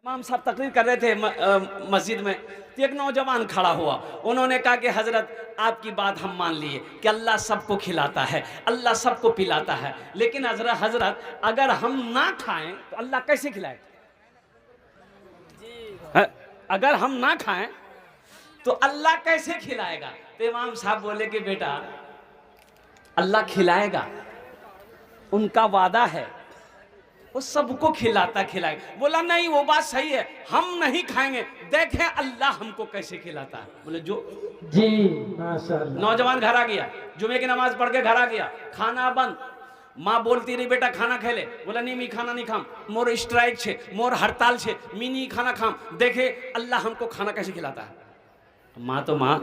इमाम साहब तकरीर कर रहे थे मस्जिद में, तो एक नौजवान खड़ा हुआ। उन्होंने कहा कि हज़रत आपकी बात हम मान लिए कि अल्लाह सबको खिलाता है, अल्लाह सबको पिलाता है, लेकिन हज़रत अगर हम ना खाएं तो अल्लाह कैसे खिलाए? अगर हम ना खाएं तो अल्लाह कैसे खिलाएगा? तो इमाम साहब बोले कि बेटा अल्लाह खिलाएगा, उनका वादा है, वो सबको खिलाता खिलाएगा। बोला नहीं वो बात सही है, हम नहीं खाएंगे, देखें अल्लाह हमको कैसे खिलाता है। बोले जो जी माशाअल्लाह। नौजवान घर आ गया, जुमे की नमाज पढ़ के घर आ गया, खाना बंद। माँ बोलती रही बेटा खाना खेले, बोला नहीं मैं खाना नहीं खाम, मोर स्ट्राइक छे, मोर हड़ताल छे, मी नहीं खाना खाम, देखे अल्लाह हमको खाना कैसे खिलाता है। माँ तो माँ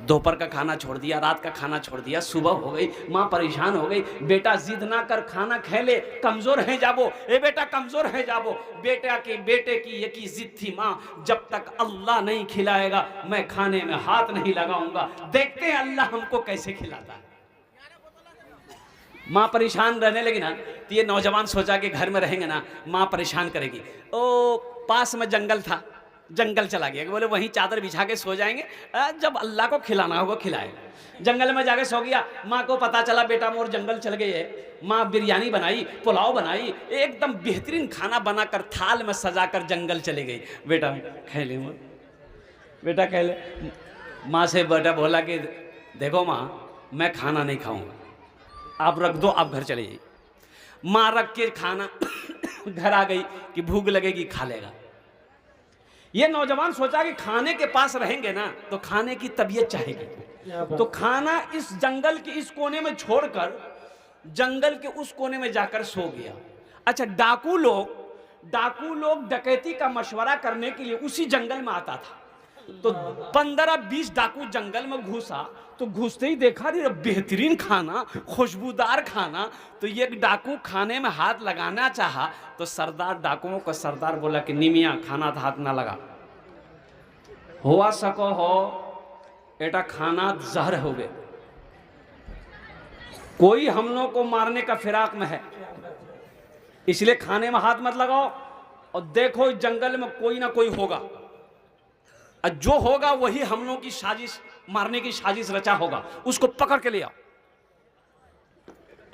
दोपहर का खाना छोड़ दिया, रात का खाना छोड़ दिया, सुबह हो गई, माँ परेशान हो गई। बेटा जिद ना कर, खाना खे ले, कमजोर है जाबो, ए बेटा कमजोर है जाबो। बेटे की ये की जिद थी, माँ जब तक अल्लाह नहीं खिलाएगा मैं खाने में हाथ नहीं लगाऊंगा, देखते हैं अल्लाह हमको कैसे खिलाता है। माँ परेशान रहने लगी ना, तो ये नौजवान सोचा कि घर में रहेंगे ना माँ परेशान करेगी। ओ पास में जंगल था, जंगल चला गया, बोले वहीं चादर बिछा के सो जाएंगे, जब अल्लाह को खिलाना होगा खिलाएगा। जंगल में जाके सो गया। माँ को पता चला बेटा मोर जंगल चल गई है। माँ बिरयानी बनाई, पुलाव बनाई, एकदम बेहतरीन खाना बनाकर थाल में सजाकर जंगल चली गई। बेटा खा ले, बेटा खा ले। माँ से बेटा बोला कि देखो माँ मैं खाना नहीं खाऊंगा, आप रख दो, आप घर चले जाइए। माँ रख के खाना घर आ गई कि भूख लगेगी खा लेगा। ये नौजवान सोचा कि खाने के पास रहेंगे ना तो खाने की तबीयत चाहेगी, तो खाना इस जंगल के इस कोने में छोड़कर जंगल के उस कोने में जाकर सो गया। अच्छा डाकू लोग डकैती का मशवरा करने के लिए उसी जंगल में आता था। तो 15-20 डाकू जंगल में घुसा, तो घुसते ही देखा रे बेहतरीन खाना, खुशबूदार खाना। तो ये डाकू खाने में हाथ लगाना चाहा, तो सरदार डाकुओं का सरदार बोला कि निमिया खाना था हाथ ना लगा, हुआ सको हो एटा खाना जहर हो गए, कोई हम लोग को मारने का फिराक में है, इसलिए खाने में हाथ मत लगाओ, और देखो इस जंगल में कोई ना कोई होगा, और जो होगा वही हम लोग की साजिश, मारने की साजिश रचा होगा, उसको पकड़ के ले आओ।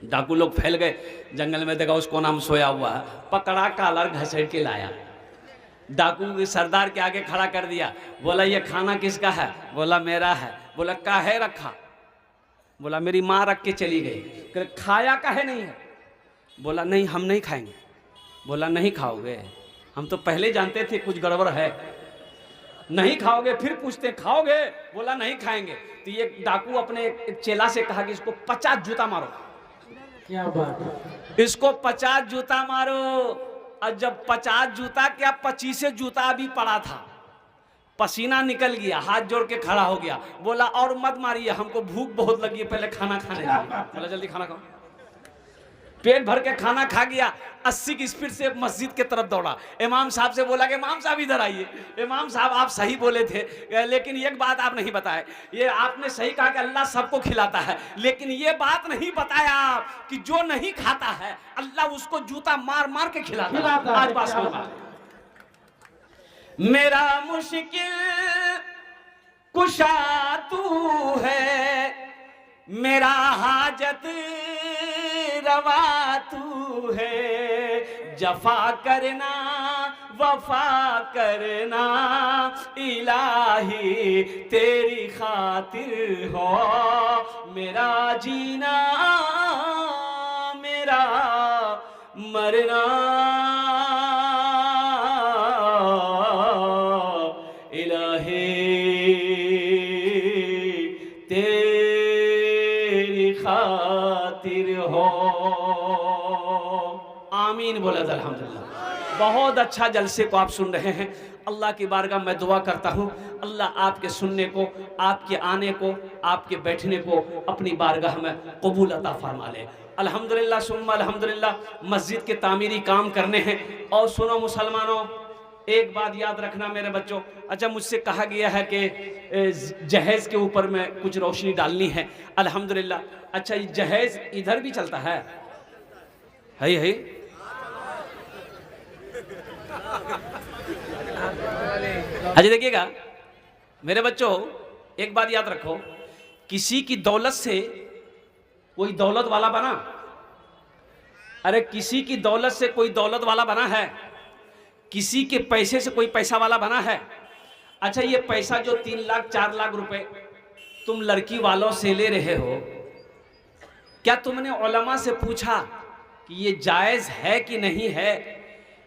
डाकू लोग फैल गए जंगल में, देखा उसको नाम सोया हुआ है, पकड़ा कालर घसीट के लाया, डाकू के सरदार के आगे खड़ा कर दिया। बोला ये खाना किसका है? बोला मेरा है। बोला काहे रखा? बोला मेरी माँ रख के चली गई। खाया काहे नहीं है? बोला नहीं हम नहीं खाएंगे। बोला नहीं खाओगे? हम तो पहले जानते थे कुछ गड़बड़ है, नहीं खाओगे? फिर पूछते खाओगे? बोला नहीं खाएंगे। तो ये डाकू अपने एक चेला से कहा कि इसको 50 जूता मारो। क्या बात? इसको 50 जूता मारो। और जब 50 जूता क्या 25 जूता भी पड़ा था, पसीना निकल गया, हाथ जोड़ के खड़ा हो गया। बोला और मत मारिए, हमको भूख बहुत लगी है, पहले खाना खाने दीजिए। बोला जल्दी खाना खाओ। पेट भर के खाना खा गया, 80 की स्पीड से मस्जिद के तरफ दौड़ा। इमाम साहब से बोला कि इमाम साहब इधर आइए। इमाम साहब आप सही बोले थे, लेकिन एक बात आप नहीं बताए। ये आपने सही कहा कि अल्लाह सबको खिलाता है, लेकिन ये बात नहीं बताया आप कि जो नहीं खाता है अल्लाह उसको जूता मार मार के खिलाता है। आज बात समझ मेरा मुश्किल कुशा तू है, मेरा हाजत रवा तू है, जफा करना वफा करना इलाही तेरी खातिर हो, मेरा जीना मेरा मरना इलाही तेरी खातिर हो। आमीन बोला अल्हम्दुलिल्लाह। बहुत अच्छा जलसे को आप सुन रहे हैं। अल्लाह की बारगाह में दुआ करता हूँ अल्लाह आपके सुनने को, आपके आने को, आपके बैठने को अपनी बारगाह में कबूल अता फरमा ले। अल्हम्दुलिल्लाह सुम्मा अल्हम्दुलिल्लाह। मस्जिद के तामीरी काम करने हैं। और सुनो मुसलमानों, एक बात याद रखना मेरे बच्चों। अच्छा मुझसे कहा गया है कि जहेज़ के ऊपर में कुछ रोशनी डालनी है। अल्हम्दुलिल्लाह। अच्छा ये जहेज़ इधर भी चलता है? अजय देखिएगा मेरे बच्चों, एक बात याद रखो, किसी की दौलत से कोई दौलत वाला बना? अरे किसी की दौलत से कोई दौलत वाला बना है? किसी के पैसे से कोई पैसा वाला बना है? अच्छा, ये पैसा जो 3 लाख 4 लाख रुपए तुम लड़की वालों से ले रहे हो, क्या तुमने उलमा से पूछा कि ये जायज है कि नहीं है?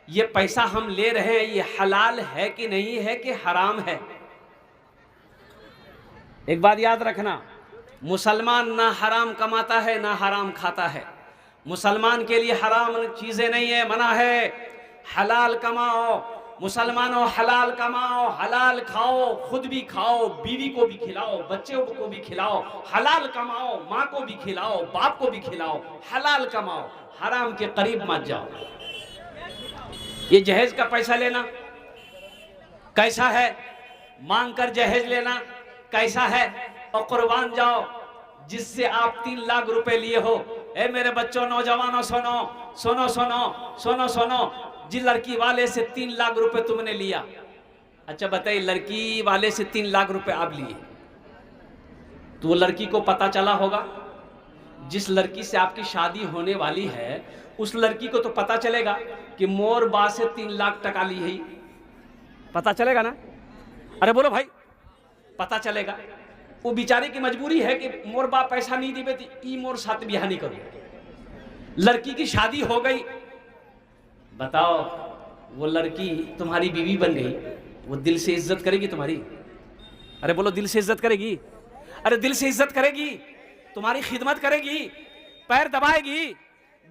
ये पैसा हम ले रहे हैं, ये हलाल है कि नहीं है, कि हराम है? एक बात याद रखना, मुसलमान ना हराम कमाता है ना हराम खाता है। मुसलमान के लिए हराम चीजें नहीं है, मना है। हलाल कमाओ मुसलमानों, हलाल कमाओ, हलाल खाओ, खुद भी खाओ, बीवी को भी खिलाओ, बच्चों को भी खिलाओ। हलाल कमाओ, माँ को भी खिलाओ, बाप को भी खिलाओ। हलाल कमाओ, हराम के करीब मत जाओ। ये जहेज का पैसा लेना कैसा है? मांग कर जहेज लेना कैसा है? और कुर्बान जाओ जिससे आप 3 लाख रुपए लिए हो। ए मेरे बच्चों, नौजवानों, सुनो सुनो सुनो सुनो सुनो, जिस लड़की वाले से 3 लाख रुपए तुमने लिया, अच्छा बताइए, लड़की वाले से 3 लाख रुपए आप लिए, तो वो लड़की को पता चला होगा? जिस लड़की से आपकी शादी होने वाली है उस लड़की को तो पता चलेगा कि मोर बा से 3 लाख टका ली है, पता चलेगा ना? अरे बोलो भाई, पता चलेगा। वो बेचारे की मजबूरी है कि मोर बाप पैसा नहीं दिवे थी, ई मोर साथ ब्याह नहीं करूं। लड़की की शादी हो गई, बताओ वो लड़की तुम्हारी बीवी बन गई, वो दिल से इज्जत करेगी तुम्हारी? अरे बोलो, दिल से इज्जत करेगी? अरे दिल से इज्जत करेगी, तुम्हारी खिदमत करेगी, पैर दबाएगी,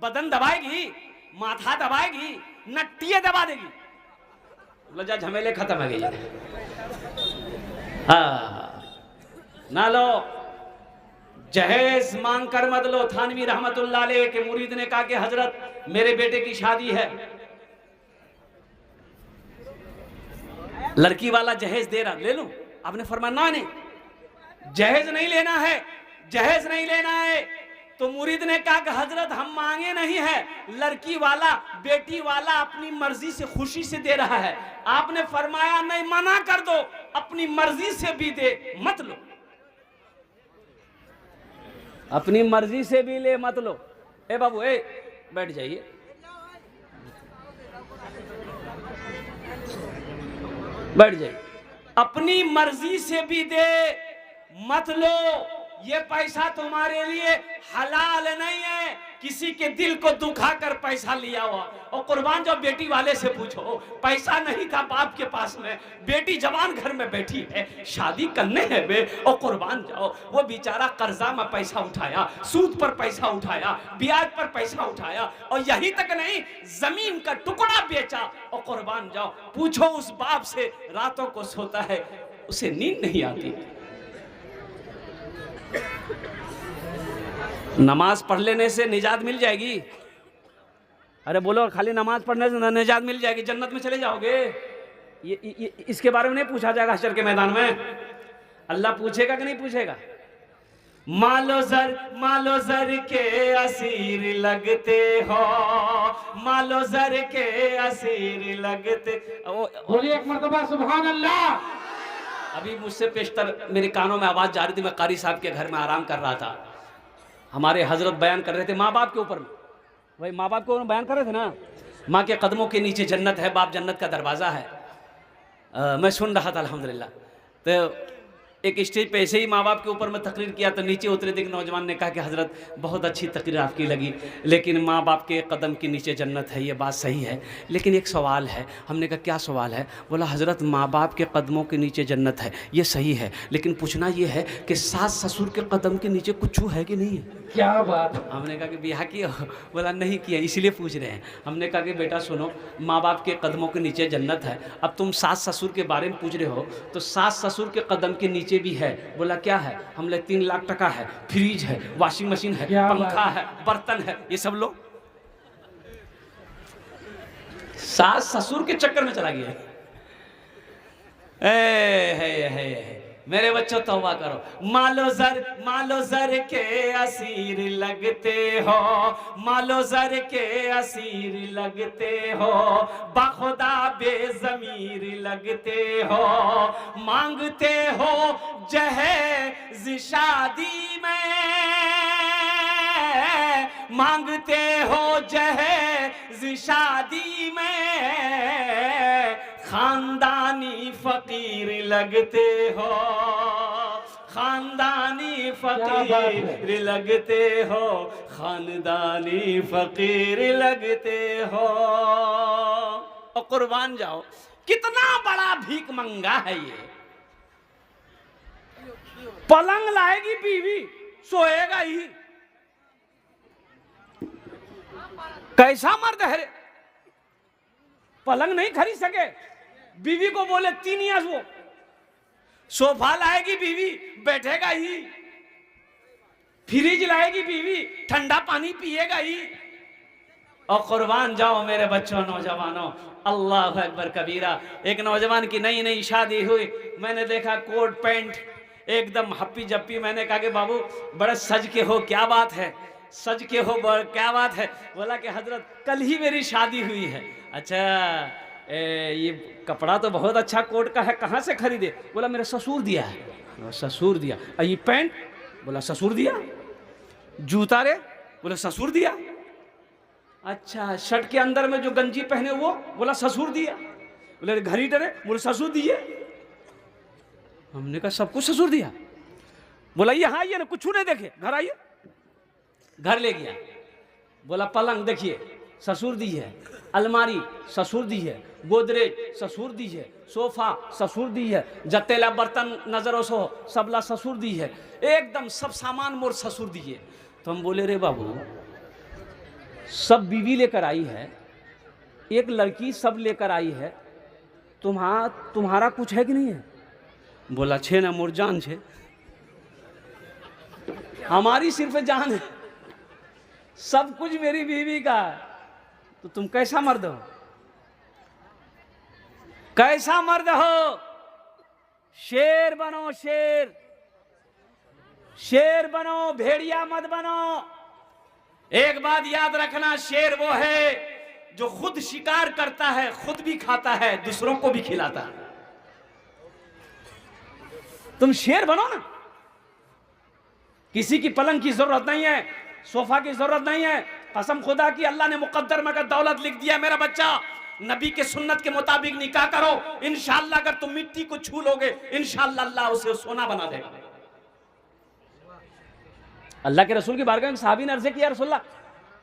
बदन दबाएगी, माथा दबाएगी, नट्टियां दबा देगी। बोलो जा, झमेले खत्म हो गई। हाँ ना लो, जहेज मांग कर मत लो। थानवी रहमतुल्लाह अलैह के मुरीद ने कहा कि हजरत मेरे बेटे की शादी है, लड़की वाला जहेज दे रहा, ले लो। आपने फरमाया ना, नहीं जहेज नहीं लेना है, जहेज नहीं लेना है। तो मुरीद ने कहा कि हजरत हम मांगे नहीं है, लड़की वाला बेटी वाला अपनी मर्जी से खुशी से दे रहा है। आपने फरमाया नहीं, मना कर दो, अपनी मर्जी से भी दे, मत लो। अपनी मर्जी से भी ले, मत लो। ए बाबू, ए बैठ जाइए। बैठ जाइए। अपनी मर्जी से भी दे, मत लो। ये पैसा तुम्हारे लिए हलाल नहीं है, किसी के दिल को दुखा कर पैसा लिया हुआ। और कुर्बान जाओ, बेटी वाले से पूछो, पैसा नहीं था बाप के पास में, बेटी जवान घर में बैठी है, शादी करने है बे। और कुर्बान जाओ, वो बेचारा कर्जा में पैसा उठाया, सूद पर पैसा उठाया, ब्याज पर पैसा उठाया, और यही तक नहीं, जमीन का टुकड़ा बेचा। और कुर्बान जाओ, पूछो उस बाप से, रातों को सोता है, उसे नींद नहीं आती। नमाज पढ़ लेने से निजात मिल जाएगी? अरे बोलो, खाली नमाज पढ़ने से निजात मिल जाएगी, जन्नत में चले जाओगे? ये इसके बारे में नहीं पूछा जाएगा हशर के मैदान में? अल्लाह पूछेगा कि नहीं पूछेगा? मालो जर के असीर लगते हो, मालो जर के असीर लगते। बोलिए एक मर्तबा सुभान अल्लाह। अभी मुझसे पेशतर मेरे कानों में आवाज जा रही थी, मैं कारी साहब के घर में आराम कर रहा था। हमारे हजरत बयान कर रहे थे माँ बाप के ऊपर, भाई माँ बाप के ऊपर बयान कर रहे थे ना। माँ के कदमों के नीचे जन्नत है, बाप जन्नत का दरवाज़ा है। मैं सुन रहा था अल्हम्दुलिल्लाह। तो एक स्टेज पे ऐसे ही माँ बाप के ऊपर मैं तकरीर किया, तो नीचे उतरे थे, नौजवान ने कहा कि हजरत बहुत अच्छी तकरीर आपकी लगी, लेकिन माँ बाप के कदम के नीचे जन्नत है, ये बात सही है, लेकिन एक सवाल है। हमने कहा क्या सवाल है? बोला हजरत माँ बाप के कदमों के नीचे जन्नत है, ये सही है, लेकिन पूछना ये है कि सास ससुर के कदम के नीचे कुछ है कि नहीं है? क्या बात। हमने कहा कि ब्याह किया? बोला नहीं किया, इसलिए पूछ रहे हैं। हमने कहा कि बेटा सुनो, माँ बाप के कदमों के नीचे जन्नत है, अब तुम सास ससुर के बारे में पूछ रहे हो, तो सास ससुर के कदम के नीचे भी है। बोला क्या है? हमने 3 लाख टका है, फ्रिज है, वॉशिंग मशीन है, पंखा है, बर्तन है, ये सब लो। सास ससुर के चक्कर में चला गया। मेरे बच्चों तौबा करो। मालो जर के असीर लगते हो, मालो जर के असीर लगते हो, बाखुदा बेज़मीर लगते हो, मांगते हो जहेज शादी में, मांगते हो जहेज शादी में, खानदानी फकीर लगते हो, खानदानी फकीर लगते हो, खानदानी फकीर लगते हो। और कुर्बान जाओ, कितना बड़ा भीख मंगा है ये। पलंग लाएगी बीवी, सोएगा ही। कैसा मर्द है रे, पलंग नहीं खरीद सके, बीवी को बोले 3 यास वो, सोफा लाएगी बीवी, बैठेगा ही, फ्रिज लाएगी बीवी, ठंडा पानी पिएगा ही। और कुर्बान जाओ मेरे बच्चों, नौजवानों, अल्लाह अकबर कबीरा। एक नौजवान की नई नई शादी हुई, मैंने देखा कोट पैंट एकदम हप्पी जप्पी। मैंने कहा कि बाबू बड़े सज के हो, क्या बात है, सज के हो, क्या बात है? बोला कि हजरत कल ही मेरी शादी हुई है। अच्छा ये कपड़ा तो बहुत अच्छा कोट का है, कहाँ से खरीदे? बोला मेरे ससुर दिया है। ससुर दिया? ये पैंट? बोला ससुर दिया। जूता रे? बोला ससुर दिया। अच्छा शर्ट के अंदर में जो गंजी पहने वो? बोला ससुर दिया। बोले घड़ी डरे? बोले ससुर दिए। हमने कहा सब कुछ ससुर दिया। बोला ये हाँ, ये ना कुछ नहीं देखे, घर आइए। घर ले गया। बोला पलंग देखिए ससुर दी है, अलमारी ससुर दी है, गोदरेज ससुर दी है, सोफा ससुर दी है, जतेला बर्तन नजरों सो सबला ससुर दी है, एकदम सब सामान मोर ससुर दिए। तो हम बोले रे बाबू सब बीवी लेकर आई है, एक लड़की सब लेकर आई है, तुम्हारा कुछ है कि नहीं है? बोला छे ना मोर जान छे, हमारी सिर्फ जान है, सब कुछ मेरी बीवी का है। तो तुम कैसा मर्द हो, कैसा मर्द हो? शेर बनो, शेर, शेर बनो, भेड़िया मत बनो। एक बात याद रखना, शेर वो है जो खुद शिकार करता है, खुद भी खाता है, दूसरों को भी खिलाता है। तुम शेर बनो ना। किसी की पलंग की जरूरत नहीं है, सोफा की जरूरत नहीं है। कसम खुदा की अल्लाह ने मुकद्दर में अगर दौलत लिख दिया, मेरा बच्चा नबी के सुन्नत के मुताबिक निकाह करो, इंशाअल्लाह अगर तुम मिट्टी को छू लोगे इंशाअल्लाह अल्लाह उसे सोना बना देगा। अल्लाह के रसूल की बारगाह में साहबी ने अर्ज़ किया, रसूलल्लाह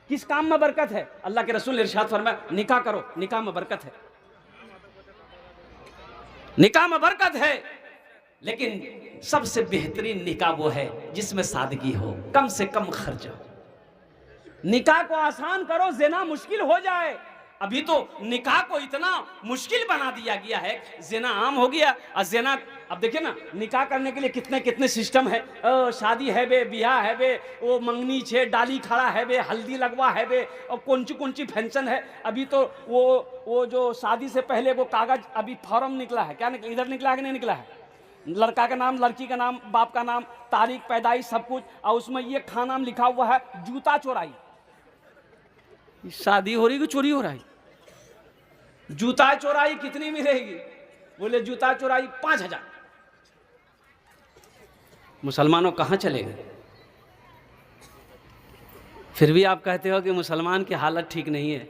किस काम में बरकत है? अल्लाह के रसूल ने इरशाद फरमाया निकाह करो, निकाह में बरकत है, निकाह में बरकत है। लेकिन सबसे बेहतरीन निकाह वो है जिसमें सादगी हो, कम से कम खर्च हो। निकाह को आसान करो, ज़िना मुश्किल हो जाए। अभी तो निकाह को इतना मुश्किल बना दिया गया है, ज़िना आम हो गया। और ज़िना अब देखिए ना, निकाह करने के लिए कितने कितने सिस्टम है। शादी है बे, ब्याह है बे, वो मंगनी छे, डाली खड़ा है बे, हल्दी लगवा है बे, और कौन सी फंक्शन है। अभी तो वो जो शादी से पहले वो कागज अभी फॉर्म निकला है, क्या निकला, इधर निकला है कि नहीं निकला है? लड़का का नाम, लड़की का नाम, बाप का नाम, तारीख पैदाइश सब कुछ, और उसमें ये खा नाम लिखा हुआ है जूता चोराई। शादी हो रही कि चोरी हो रहा है? जूता चोराई कितनी मिलेगी? बोले जूता चोराई 5000। मुसलमानों कहाँ चले गए? फिर भी आप कहते हो कि मुसलमान की हालत ठीक नहीं है।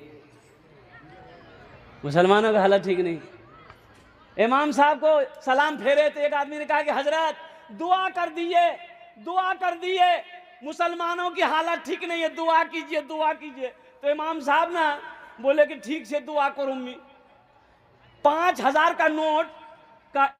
मुसलमानों की हालत ठीक नहीं। इमाम साहब को सलाम फेरे तो एक आदमी ने कहा कि हजरत दुआ कर दिए, दुआ कर दिए, मुसलमानों की हालत ठीक नहीं है, दुआ कीजिए, दुआ कीजिए। तो इमाम साहब ना बोले कि ठीक से दुआ करूँ। 5000 का नोट